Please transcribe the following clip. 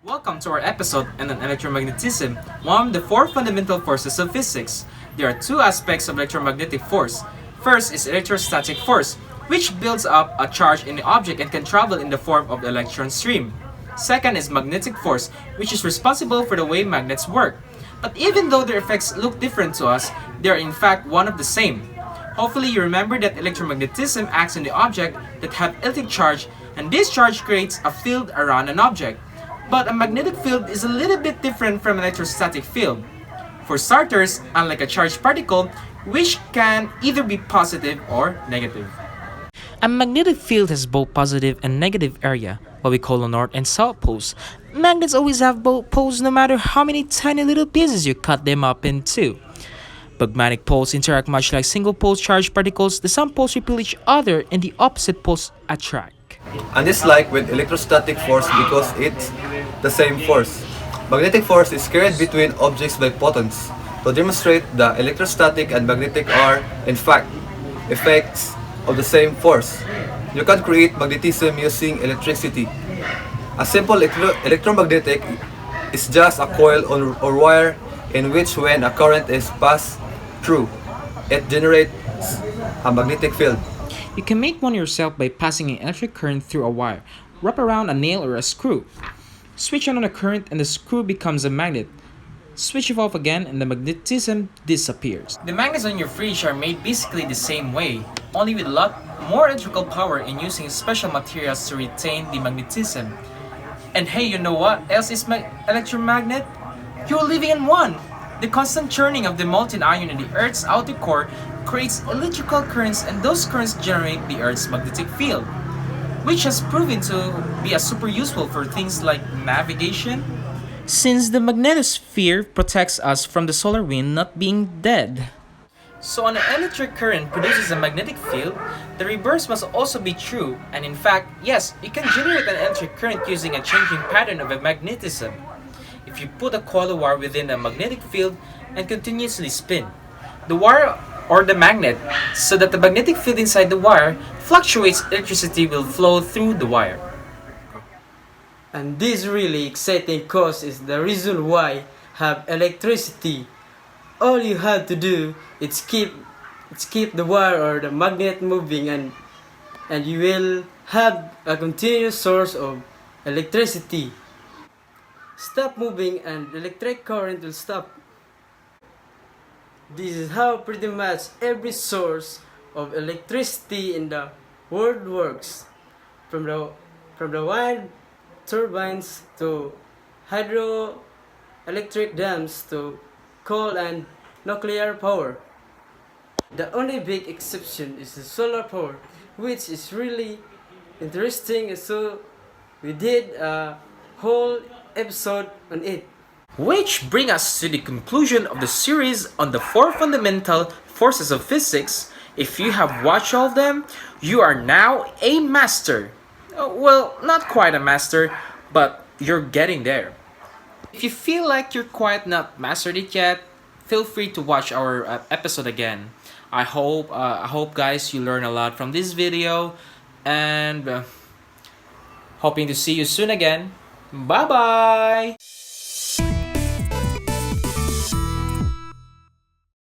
Welcome to our episode on electromagnetism, one of the four fundamental forces of physics. There are two aspects of electromagnetic force. First is electrostatic force, which builds up a charge in the object and can travel in the form of the electron stream. Second is magnetic force, which is responsible for the way magnets work. But even though their effects look different to us, they are in fact one of the same. Hopefully you remember that electromagnetism acts on the object that have electric charge, and this charge creates a field around an object. But a magnetic field is a little bit different from an electrostatic field. For starters, unlike a charged particle, which can either be positive or negative. A magnetic field has both positive and negative area, what we call a north and south poles. Magnets always have both poles no matter how many tiny little pieces you cut them up into. Magnetic poles interact much like single pole charged particles. The some poles repel each other and the opposite poles attract. And it's like with electrostatic force because it's the same force. Magnetic force is carried between objects by photons. To demonstrate the electrostatic and magnetic are, in fact, effects of the same force. You can create magnetism using electricity. A simple electromagnetic is just a coil or wire in which when a current is passed through, it generates a magnetic field. You can make one yourself by passing an electric current through a wire. Wrap around a nail or a screw. Switch on the current and the screw becomes a magnet. Switch it off again and the magnetism disappears. The magnets on your fridge are made basically the same way, only with a lot more electrical power and using special materials to retain the magnetism. And hey, you know what else is electromagnet? You're living in one! The constant churning of the molten iron in the Earth's outer core creates electrical currents, and those currents generate the Earth's magnetic field, which has proven to be super useful for things like navigation. Since the magnetosphere protects us from the solar wind not being dead. So an electric current produces a magnetic field, the reverse must also be true, and in fact, yes, you can generate an electric current using a changing pattern of a magnetism. If you put a coil of wire within a magnetic field and continuously spin the wire or the magnet so that the magnetic field inside the wire fluctuates, electricity will flow through the wire. And this really exciting cause is the reason why have electricity. All you have to do is keep the wire or the magnet moving, and you will have a continuous source of electricity. Stop moving and electric current will stop. This is how pretty much every source of electricity in the world works, from the wind turbines to hydroelectric dams to coal and nuclear power. The only big exception is the solar power, which is really interesting, so we did a whole episode on it. Which brings us to the conclusion of the series on the four fundamental forces of physics. If you have watched all of them, you are now a master. Well, not quite a master, but you're getting there. If you feel like you're quite not mastered it yet, feel free to watch our episode again. I hope guys you learn a lot from this video, and hoping to see you soon again. Bye bye.